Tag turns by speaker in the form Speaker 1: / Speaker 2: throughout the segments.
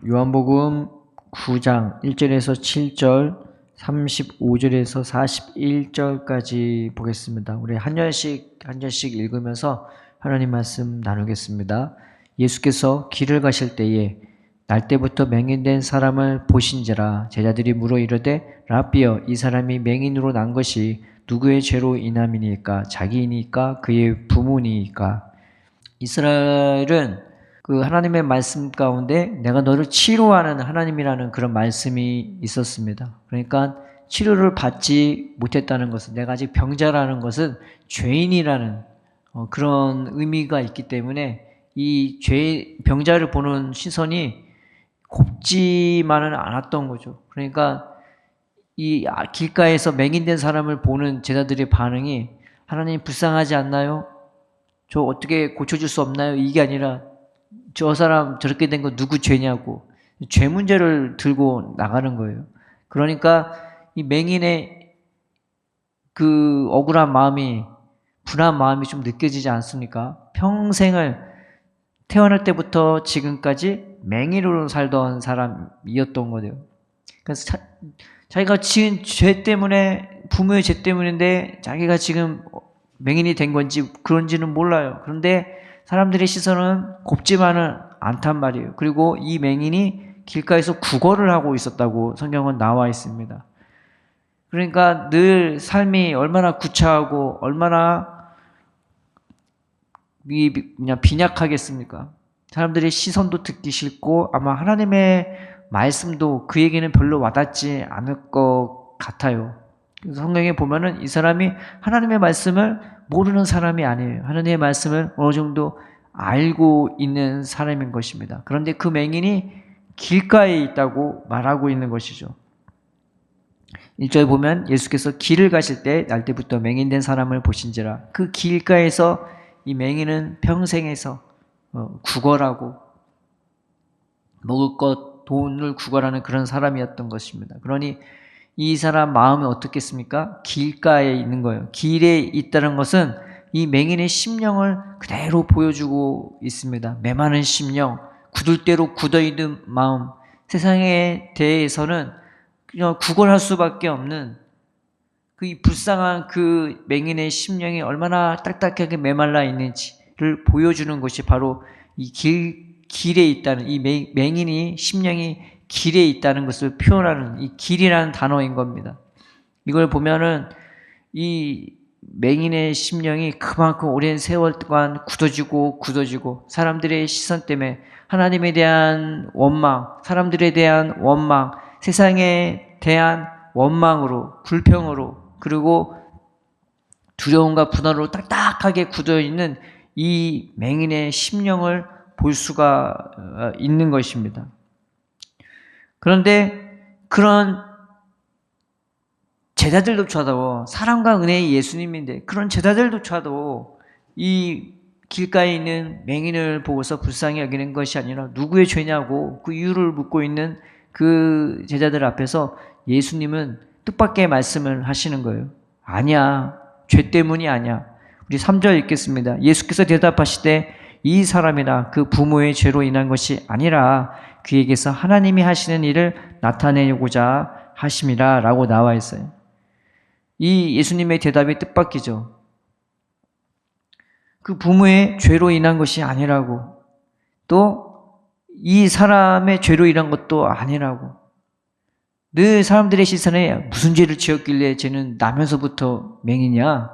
Speaker 1: 요한복음 9장 1절에서 7절, 35절에서 41절까지 보겠습니다. 우리 한 절씩 읽으면서 하나님 말씀 나누겠습니다. 예수께서 길을 가실 때에 날때부터 맹인된 사람을 보신지라. 제자들이 물어 이르되 라삐여, 이 사람이 맹인으로 난 것이 누구의 죄로 인함이니까? 자기이니까 그의 부모니까? 이스라엘은 그 하나님의 말씀 가운데 내가 너를 치료하는 하나님이라는 그런 말씀이 있었습니다. 그러니까 치료를 받지 못했다는 것은, 내가 아직 병자라는 것은 죄인이라는 그런 의미가 있기 때문에 이 병자를 보는 시선이 곱지만은 않았던 거죠. 그러니까 이 길가에서 맹인된 사람을 보는 제자들의 반응이, 하나님 불쌍하지 않나요? 저 어떻게 고쳐줄 수 없나요? 이게 아니라 저 사람 저렇게 된 거 누구 죄냐고 죄 문제를 들고 나가는 거예요. 그러니까 이 맹인의 그 억울한 마음이, 분한 마음이 좀 느껴지지 않습니까? 평생을 태어날 때부터 지금까지 맹인으로 살던 사람이었던 거예요. 그래서 자기가 지은 죄 때문에, 부모의 죄 때문인데 자기가 지금 맹인이 된 건지 그런지는 몰라요. 그런데 사람들의 시선은 곱지만은 않단 말이에요. 그리고 이 맹인이 길가에서 구걸을 하고 있었다고 성경은 나와 있습니다. 그러니까 늘 삶이 얼마나 구차하고 얼마나 그냥 빈약하겠습니까? 사람들의 시선도 듣기 싫고 아마 하나님의 말씀도 그에게는 별로 와닿지 않을 것 같아요. 성경에 보면은 이 사람이 하나님의 말씀을 모르는 사람이 아니에요. 하나님의 말씀을 어느 정도 알고 있는 사람인 것입니다. 그런데 그 맹인이 길가에 있다고 말하고 있는 것이죠. 1절 보면 예수께서 길을 가실 때 날때부터 맹인된 사람을 보신지라. 그 길가에서 이 맹인은 평생에서 구걸하고 먹을 것, 돈을 구걸하는 그런 사람이었던 것입니다. 그러니 이 사람 마음이 어떻겠습니까? 길가에 있는 거예요. 길에 있다는 것은 이 맹인의 심령을 그대로 보여주고 있습니다. 메마른 심령, 굳을 대로 굳어있는 마음, 세상에 대해서는 그냥 구걸할 수밖에 없는 그 불쌍한 그 맹인의 심령이 얼마나 딱딱하게 메말라 있는지를 보여주는 것이 바로 이 길에 있다는, 이 맹인이 심령이 길에 있다는 것을 표현하는 이 길이라는 단어인 겁니다. 이걸 보면은 이 맹인의 심령이 그만큼 오랜 세월 동안 굳어지고 사람들의 시선 때문에 하나님에 대한 원망, 사람들에 대한 원망, 세상에 대한 원망으로, 불평으로, 그리고 두려움과 분노로 딱딱하게 굳어있는 이 맹인의 심령을 볼 수가 있는 것입니다. 그런데 그런 제자들조차도, 사랑과 은혜의 예수님인데 그런 제자들조차도 이 길가에 있는 맹인을 보고서 불쌍히 여기는 것이 아니라 누구의 죄냐고 그 이유를 묻고 있는 그 제자들 앞에서 예수님은 뜻밖의 말씀을 하시는 거예요. 아니야, 죄 때문이 아니야. 우리 3절 읽겠습니다. 예수께서 대답하시되 이 사람이나 그 부모의 죄로 인한 것이 아니라 그에게서 하나님이 하시는 일을 나타내고자 하심이라 라고 나와 있어요. 이 예수님의 대답이 뜻밖이죠. 그 부모의 죄로 인한 것이 아니라고, 또 이 사람의 죄로 인한 것도 아니라고. 늘 사람들의 시선에 무슨 죄를 지었길래 쟤는 나면서부터 맹이냐?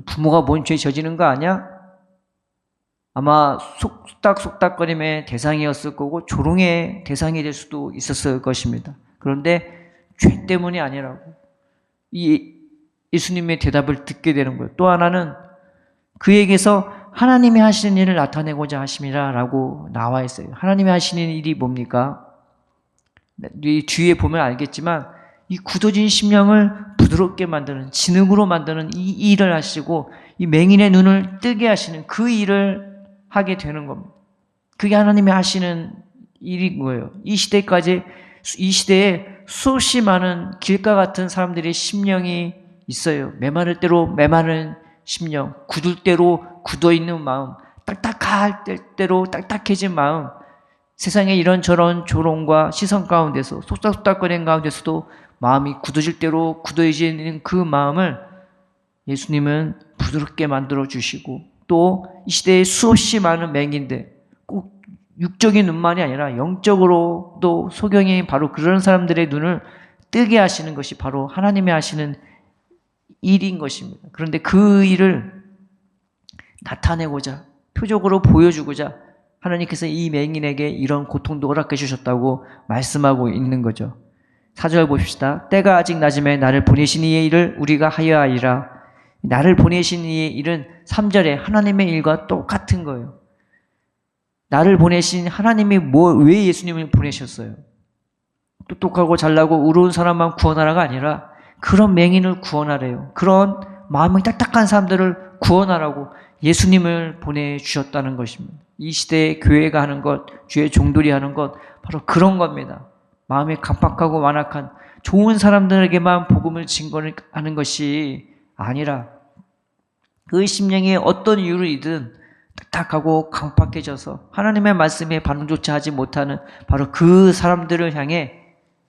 Speaker 1: 부모가 뭔 죄 저지른 거 아니야? 아마 속닥속닥거림의 대상이었을 거고 조롱의 대상이 될 수도 있었을 것입니다. 그런데 죄 때문이 아니라고 이 예수님의 대답을 듣게 되는 거예요. 또 하나는 그에게서 하나님이 하시는 일을 나타내고자 하심이라 라고 나와 있어요. 하나님이 하시는 일이 뭡니까? 이 뒤에 보면 알겠지만 이 굳어진 심령을 부드럽게 만드는, 진흙으로 만드는 이 일을 하시고 이 맹인의 눈을 뜨게 하시는 그 일을 하게 되는 겁니다. 그게 하나님이 하시는 일인 거예요. 이 시대에 수없이 많은 길가 같은 사람들의 심령이 있어요. 메마를 대로 메마른 심령, 굳을 대로 굳어있는 마음, 딱딱할 대로 딱딱해진 마음, 세상의 이런저런 조롱과 시선 가운데서 속닥속닥거리는 가운데서도 마음이 굳어질 대로 굳어지는 그 마음을 예수님은 부드럽게 만들어 주시고, 또 이 시대에 수없이 많은 맹인들, 꼭 육적인 눈만이 아니라 영적으로도 소경이 바로 그런 사람들의 눈을 뜨게 하시는 것이 바로 하나님이 하시는 일인 것입니다. 그런데 그 일을 나타내고자, 표적으로 보여주고자 하나님께서 이 맹인에게 이런 고통도 허락해 주셨다고 말씀하고 있는 거죠. 4절 보십시다. 때가 아직 낮음에 나를 보내신 이의 일을 우리가 하여하리라. 나를 보내신 이의 일은 3절에 하나님의 일과 똑같은 거예요. 나를 보내신 하나님이 왜 예수님을 보내셨어요? 똑똑하고 잘나고 의로운 사람만 구원하라가 아니라 그런 맹인을 구원하래요. 그런 마음이 딱딱한 사람들을 구원하라고 예수님을 보내주셨다는 것입니다. 이 시대에 교회가 하는 것, 주의 종들이 하는 것, 바로 그런 겁니다. 마음이 강팍하고 완악한 좋은 사람들에게만 복음을 증거하는 것이 아니라 그 심령이 어떤 이유로이든 딱딱하고 강팍해져서 하나님의 말씀에 반응조차 하지 못하는 바로 그 사람들을 향해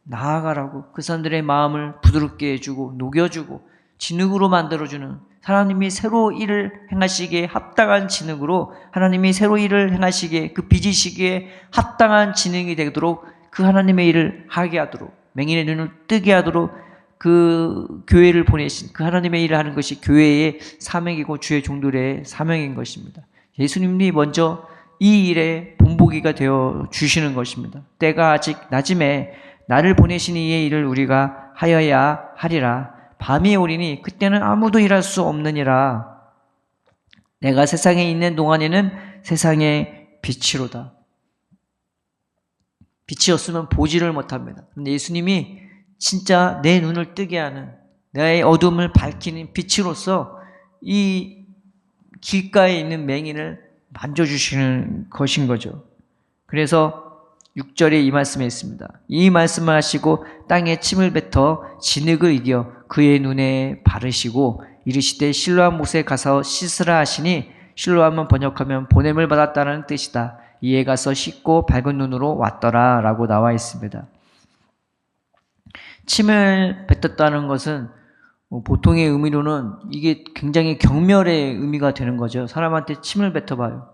Speaker 1: 나아가라고, 그 사람들의 마음을 부드럽게 해주고 녹여주고 진흙으로 만들어주는, 하나님이 새로 일을 행하시기에 합당한 진흙으로, 하나님이 새로 일을 행하시기에 그 빚으시기에 합당한 진흙이 되도록 그 하나님의 일을 하게 하도록, 맹인의 눈을 뜨게 하도록 그 교회를 보내신 그 하나님의 일을 하는 것이 교회의 사명이고 주의 종들의 사명인 것입니다. 예수님이 먼저 이 일에 본보기가 되어 주시는 것입니다. 때가 아직 낮음에 나를 보내신 이의 일을 우리가 하여야 하리라. 밤이 오리니 그때는 아무도 일할 수 없느니라. 내가 세상에 있는 동안에는 세상의 빛이로다. 빛이 없으면 보지를 못합니다. 그런데 예수님이 진짜 내 눈을 뜨게 하는, 나의 어둠을 밝히는 빛으로서 이 길가에 있는 맹인을 만져주시는 것인 거죠. 그래서 6절에 이 말씀에 있습니다. 이 말씀을 하시고 땅에 침을 뱉어 진흙을 이겨 그의 눈에 바르시고 이르시되 실로암 못에 가서 씻으라 하시니, 실로암은 번역하면 보냄을 받았다는 뜻이다. 이에 가서 씻고 밝은 눈으로 왔더라 라고 나와 있습니다. 침을 뱉었다는 것은 보통의 의미로는 이게 굉장히 경멸의 의미가 되는 거죠. 사람한테 침을 뱉어봐요.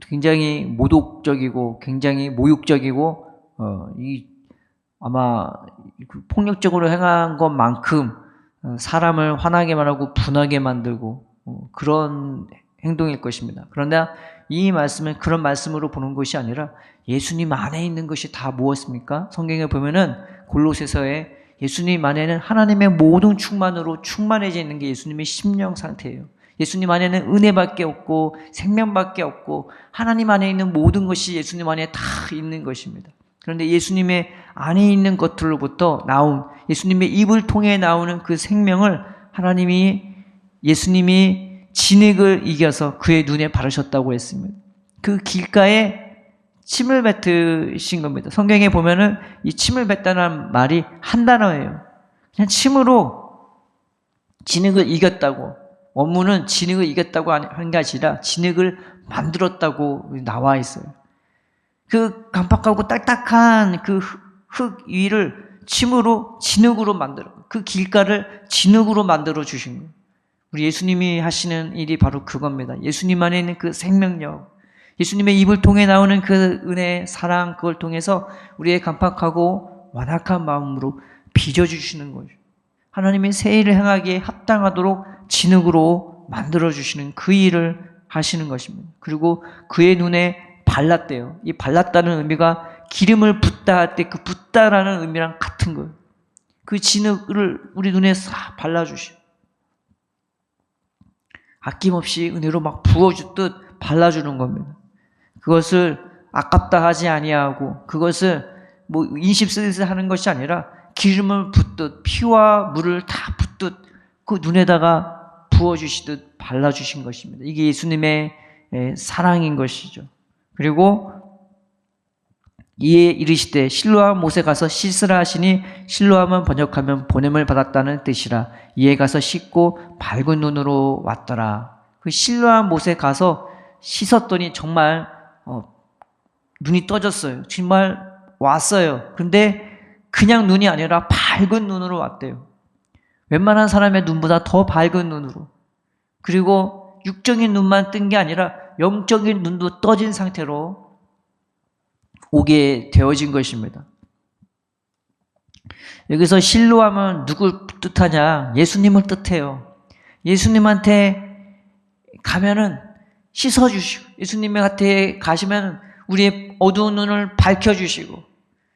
Speaker 1: 굉장히 모독적이고 굉장히 모욕적이고 아마 폭력적으로 행한 것만큼 사람을 화나게만 하고 분하게 만들고 그런 행동일 것입니다. 그런데 이 말씀은 그런 말씀으로 보는 것이 아니라 예수님 안에 있는 것이 다 무엇입니까? 성경에 보면은 골로새서에 예수님 안에는 하나님의 모든 충만으로 충만해져 있는 게 예수님의 심령 상태예요. 예수님 안에는 은혜밖에 없고 생명밖에 없고 하나님 안에 있는 모든 것이 예수님 안에 다 있는 것입니다. 그런데 예수님의 안에 있는 것들로부터 나온, 예수님의 입을 통해 나오는 그 생명을 예수님이 진흙을 이겨서 그의 눈에 바르셨다고 했습니다. 그 길가에 침을 뱉으신 겁니다. 성경에 보면은 이 침을 뱉다는 말이 한 단어예요. 그냥 침으로 진흙을 이겼다고, 원문은 진흙을 이겼다고 한 게 아니라 진흙을 만들었다고 나와 있어요. 그 강팍하고 딱딱한 그 흙 위를 침으로 진흙으로 만들어, 그 길가를 진흙으로 만들어 주신 거예요. 우리 예수님이 하시는 일이 바로 그겁니다. 예수님 안에 있는 그 생명력, 예수님의 입을 통해 나오는 그 은혜, 사랑, 그걸 통해서 우리의 강팍하고 완악한 마음으로 빚어주시는 거죠. 하나님의 새 일을 행하기에 합당하도록 진흙으로 만들어주시는 그 일을 하시는 것입니다. 그리고 그의 눈에 발랐대요. 이 발랐다는 의미가 기름을 붓다 할 때 그 붓다라는 의미랑 같은 거예요. 그 진흙을 우리 눈에 싹 발라주시고 아낌없이 은혜로 막 부어주듯 발라주는 겁니다. 그것을 아깝다 하지 아니하고 그것을 뭐 인심 쓰듯 하는 것이 아니라 기름을 붓듯 피와 물을 다 붓듯 그 눈에다가 부어주시듯 발라주신 것입니다. 이게 예수님의 사랑인 것이죠. 그리고 이에 이르시되 실로암 못에 가서 씻으라 하시니, 실로암은 번역하면 보냄을 받았다는 뜻이라. 이에 가서 씻고 밝은 눈으로 왔더라. 그 실로암 못에 가서 씻었더니 정말 눈이 떠졌어요. 정말 왔어요. 근데 그냥 눈이 아니라 밝은 눈으로 왔대요. 웬만한 사람의 눈보다 더 밝은 눈으로. 그리고 육적인 눈만 뜬 게 아니라 영적인 눈도 떠진 상태로 오게 되어진 것입니다. 여기서 실로하면 누굴 뜻하냐? 예수님을 뜻해요. 예수님한테 가면은 씻어주시고, 예수님한테 가시면 우리의 어두운 눈을 밝혀주시고,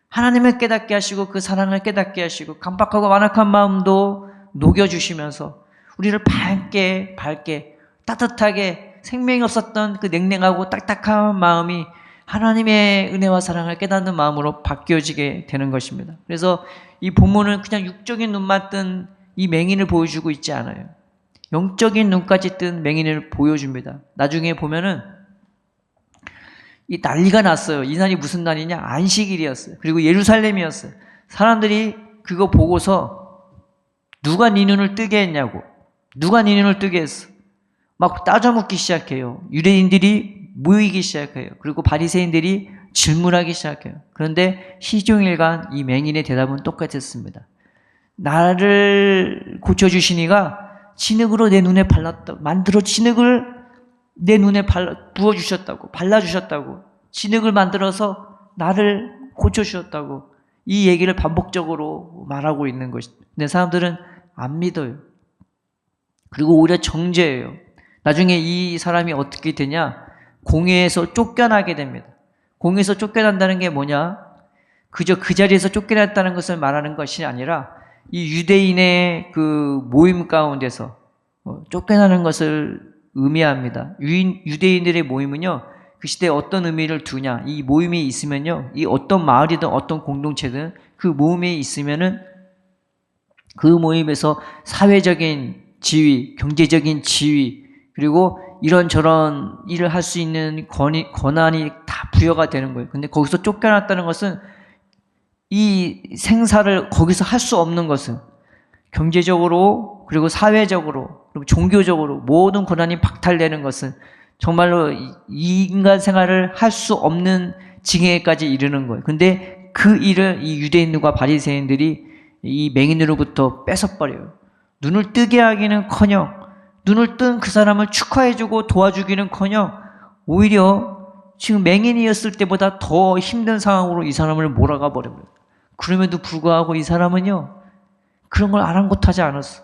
Speaker 1: 하나님을 깨닫게 하시고, 그 사랑을 깨닫게 하시고, 강박하고 완악한 마음도 녹여주시면서 우리를 밝게 따뜻하게, 생명이 없었던 그 냉랭하고 딱딱한 마음이 하나님의 은혜와 사랑을 깨닫는 마음으로 바뀌어지게 되는 것입니다. 그래서 이 본문은 그냥 육적인 눈만 뜬 이 맹인을 보여주고 있지 않아요. 영적인 눈까지 뜬 맹인을 보여줍니다. 나중에 보면은 이 난리가 났어요. 이 날이 무슨 날이냐? 안식일이었어요. 그리고 예루살렘이었어요. 사람들이 그거 보고서 누가 네 눈을 뜨게 했냐고. 누가 네 눈을 뜨게 했어? 막 따져묻기 시작해요. 유대인들이 모이기 시작해요. 그리고 바리새인들이 질문하기 시작해요. 그런데 시종일관 이 맹인의 대답은 똑같았습니다. 나를 고쳐주시니가 진흙으로 내 눈에 발랐다고, 만들어 진흙을 내 눈에 부어주셨다고, 발라주셨다고, 진흙을 만들어서 나를 고쳐주셨다고, 이 얘기를 반복적으로 말하고 있는 것입니다. 근데 사람들은 안 믿어요. 그리고 오히려 정죄해요. 나중에 이 사람이 어떻게 되냐? 공회에서 쫓겨나게 됩니다. 공회에서 쫓겨난다는 게 뭐냐? 그저 그 자리에서 쫓겨났다는 것을 말하는 것이 아니라 이 유대인의 그 모임 가운데서 쫓겨나는 것을 의미합니다. 유대인들의 모임은요, 그 시대에 어떤 의미를 두냐? 이 모임이 있으면요, 이 어떤 마을이든 어떤 공동체든 그 모임에 있으면은 그 모임에서 사회적인 지위, 경제적인 지위, 그리고 이런저런 일을 할 수 있는 권한이 다 부여가 되는 거예요. 근데 거기서 쫓겨났다는 것은 이 생사를 거기서 할 수 없는 것은 경제적으로, 그리고 사회적으로, 그리고 종교적으로 모든 권한이 박탈되는 것은 정말로 이 인간 생활을 할 수 없는 징해까지 이르는 거예요. 근데 그 일을 이 유대인들과 바리새인들이 이 맹인으로부터 뺏어버려요. 눈을 뜨게 하기는커녕, 눈을 뜬 그 사람을 축하해주고 도와주기는커녕 오히려 지금 맹인이었을 때보다 더 힘든 상황으로 이 사람을 몰아가 버립니다. 그럼에도 불구하고 이 사람은요, 그런 걸 아랑곳하지 않았어.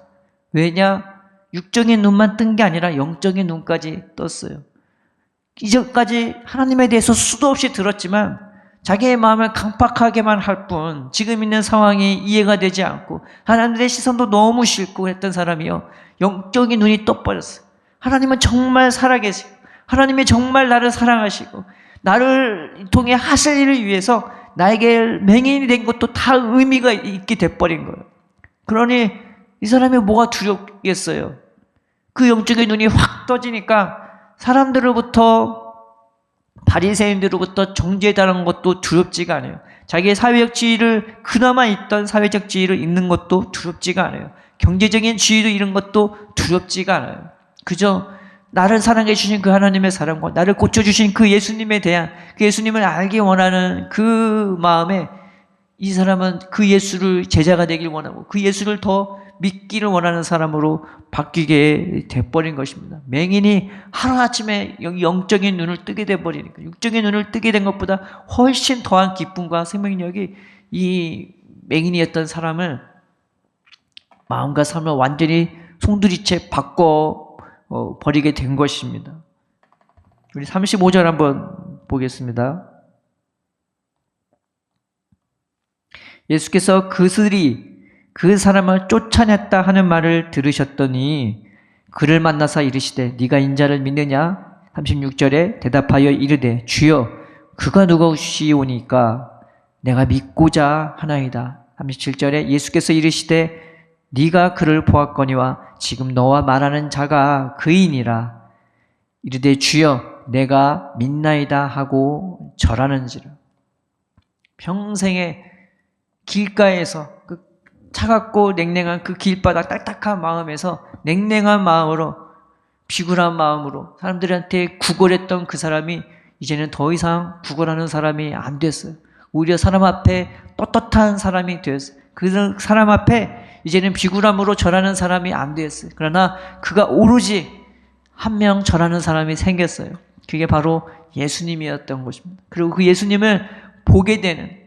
Speaker 1: 왜냐? 육적인 눈만 뜬 게 아니라 영적인 눈까지 떴어요. 이전까지 하나님에 대해서 수도 없이 들었지만 자기의 마음을 강팍하게만 할 뿐, 지금 있는 상황이 이해가 되지 않고 하나님의 시선도 너무 싫고 했던 사람이요, 영적인 눈이 떠버렸어요. 하나님은 정말 살아계시고, 하나님이 정말 나를 사랑하시고, 나를 통해 하실 일을 위해서 나에게 맹인이 된 것도 다 의미가 있게 돼버린 거예요. 그러니 이 사람이 뭐가 두렵겠어요? 그 영적인 눈이 확 떠지니까 사람들로부터, 바리새인들로부터 정죄당하는 것도 두렵지가 않아요. 자기의 사회적 지위를, 그나마 있던 사회적 지위를 잃는 것도 두렵지가 않아요. 경제적인 지위도 잃은 것도 두렵지가 않아요. 그저 나를 사랑해 주신 그 하나님의 사랑과 나를 고쳐주신 그 예수님에 대한, 그 예수님을 알기 원하는 그 마음에 이 사람은 그 예수를 제자가 되길 원하고 그 예수를 더 믿기를 원하는 사람으로 바뀌게 돼버린 것입니다. 맹인이 하루아침에 영적인 눈을 뜨게 돼버리니까, 육적인 눈을 뜨게 된 것보다 훨씬 더한 기쁨과 생명력이 이 맹인이었던 사람을, 마음과 삶을 완전히 송두리째 바꿔 버리게 된 것입니다. 우리 35절 한번 보겠습니다. 예수께서 그들이 그 사람을 쫓아냈다 하는 말을 들으셨더니 그를 만나서 이르시되 네가 인자를 믿느냐? 36절에 대답하여 이르되 주여 그가 누구시오니까 내가 믿고자 하나이다. 37절에 예수께서 이르시되 네가 그를 보았거니와 지금 너와 말하는 자가 그이니라. 이르되 주여 내가 믿나이다 하고 절하는지라. 평생에 길가에서 그 차갑고 냉랭한 그 길바닥 딱딱한 마음에서 냉랭한 마음으로, 비굴한 마음으로 사람들한테 구걸했던 그 사람이 이제는 더 이상 구걸하는 사람이 안 됐어요. 오히려 사람 앞에 떳떳한 사람이 되었어요. 그 사람 앞에 이제는 비굴함으로 절하는 사람이 안 되었어요. 그러나 그가 오로지 한 명 절하는 사람이 생겼어요. 그게 바로 예수님이었던 것입니다. 그리고 그 예수님을 보게 되는,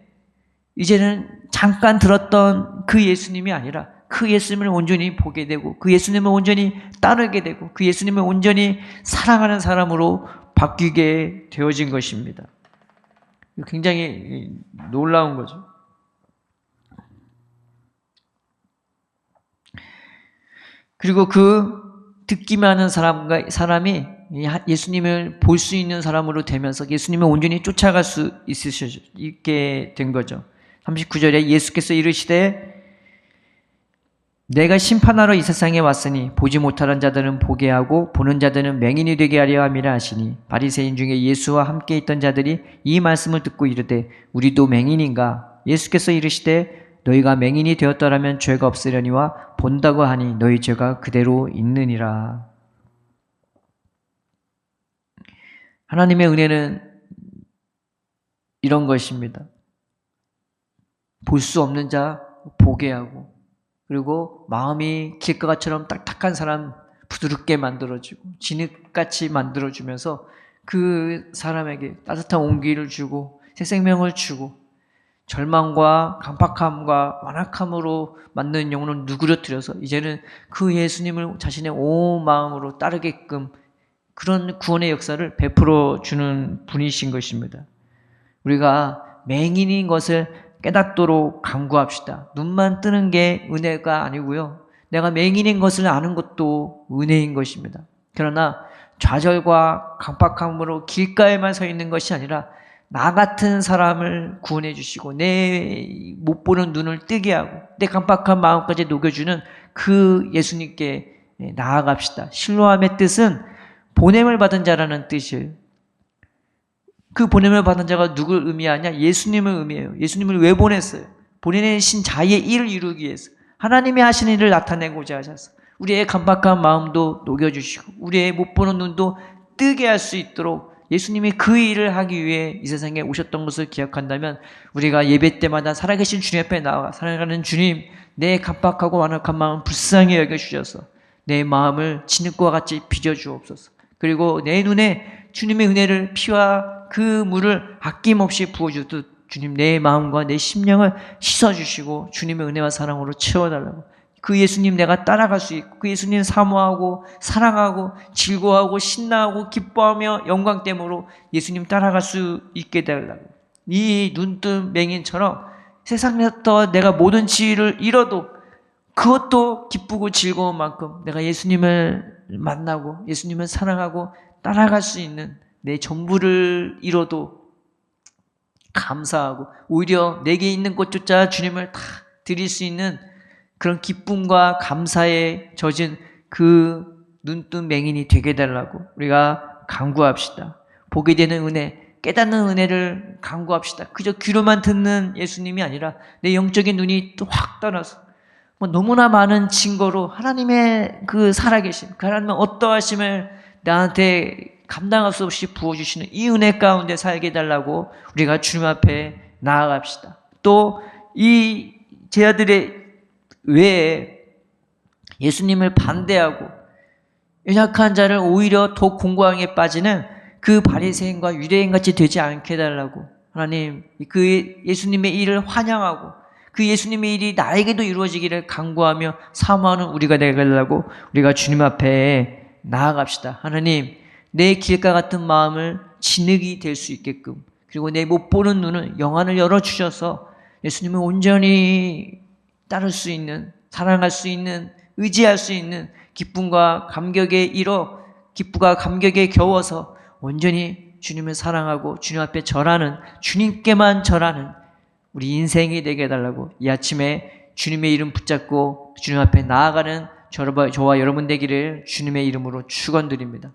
Speaker 1: 이제는 잠깐 들었던 그 예수님이 아니라 그 예수님을 온전히 보게 되고 그 예수님을 온전히 따르게 되고 그 예수님을 온전히 사랑하는 사람으로 바뀌게 되어진 것입니다. 굉장히 놀라운 거죠. 그리고 그 듣기만 하는 사람이 예수님을 볼 수 있는 사람으로 되면서 예수님을 온전히 쫓아갈 수 있게 된 거죠. 39절에 예수께서 이르시되 내가 심판하러 이 세상에 왔으니 보지 못하는 자들은 보게 하고 보는 자들은 맹인이 되게 하려 함이라 하시니 바리새인 중에 예수와 함께 있던 자들이 이 말씀을 듣고 이르되 우리도 맹인인가? 예수께서 이르시되 너희가 맹인이 되었더라면 죄가 없으려니와 본다고 하니 너희 죄가 그대로 있느니라. 하나님의 은혜는 이런 것입니다. 볼 수 없는 자 보게 하고, 그리고 마음이 길가가처럼 딱딱한 사람 부드럽게 만들어주고 진흙같이 만들어주면서 그 사람에게 따뜻한 온기를 주고 새 생명을 주고 절망과 강팍함과 완악함으로 만든 영혼을 누그러뜨려서 이제는 그 예수님을 자신의 온 마음으로 따르게끔 그런 구원의 역사를 베풀어 주는 분이신 것입니다. 우리가 맹인인 것을 깨닫도록 간구합시다. 눈만 뜨는 게 은혜가 아니고요. 내가 맹인인 것을 아는 것도 은혜인 것입니다. 그러나 좌절과 강팍함으로 길가에만 서 있는 것이 아니라 나 같은 사람을 구원해 주시고 내 못 보는 눈을 뜨게 하고 내 강팍한 마음까지 녹여주는 그 예수님께 나아갑시다. 실로암의 뜻은 보냄을 받은 자라는 뜻이에요. 그 보냄을 받은 자가 누굴 의미하냐? 예수님을 의미해요. 예수님을 왜 보냈어요? 보내신 자의 일을 이루기 위해서. 하나님이 하신 일을 나타내고자 하셔서 우리의 간박한 마음도 녹여주시고 우리의 못 보는 눈도 뜨게 할 수 있도록 예수님이 그 일을 하기 위해 이 세상에 오셨던 것을 기억한다면 우리가 예배 때마다 살아계신 주님 앞에 나와 살아가는 주님, 내 간박하고 완악한 마음 불쌍히 여겨주셔서 내 마음을 진흙과 같이 빚어주옵소서. 그리고 내 눈에 주님의 은혜를 피와 그 물을 아낌없이 부어주듯 주님 내 마음과 내 심령을 씻어주시고 주님의 은혜와 사랑으로 채워달라고, 그 예수님 내가 따라갈 수 있고 그 예수님 사모하고 사랑하고 즐거워하고 신나하고 기뻐하며 영광됨으로 예수님 따라갈 수 있게 되려고, 이 눈뜬 맹인처럼 세상에서 내가 모든 지위를 잃어도 그것도 기쁘고 즐거운 만큼 내가 예수님을 만나고 예수님을 사랑하고 따라갈 수 있는 내 전부를 잃어도 감사하고 오히려 내게 있는 것조차 주님을 다 드릴 수 있는 그런 기쁨과 감사에 젖은 그 눈뜬 맹인이 되게 달라고 우리가 간구합시다. 보게 되는 은혜, 깨닫는 은혜를 간구합시다. 그저 귀로만 듣는 예수님이 아니라 내 영적인 눈이 또 확 떠나서 너무나 많은 증거로 하나님의 그 살아계심, 그 하나님의 어떠하심을 나한테 감당할 수 없이 부어주시는 이 은혜 가운데 살게 해달라고 우리가 주님 앞에 나아갑시다. 또 이 제 아들의 외에 예수님을 반대하고 연약한 자를 오히려 더 공고함에 빠지는 그 바리새인과 유대인같이 되지 않게 해달라고 하나님 그 예수님의 일을 환영하고 그 예수님의 일이 나에게도 이루어지기를 간구하며 사모하는 우리가 되게 우리가 주님 앞에 나아갑시다. 하나님 내 길가 같은 마음을 진흙이 될 수 있게끔, 그리고 내 못 보는 눈을 영안을 열어주셔서 예수님을 온전히 따를 수 있는, 사랑할 수 있는, 의지할 수 있는 기쁨과 감격에 이뤄 기쁨과 감격에 겨워서 온전히 주님을 사랑하고 주님 앞에 절하는, 주님께만 절하는 우리 인생이 되게 해달라고 이 아침에 주님의 이름 붙잡고 주님 앞에 나아가는 저와 여러분 되기를 주님의 이름으로 축원드립니다.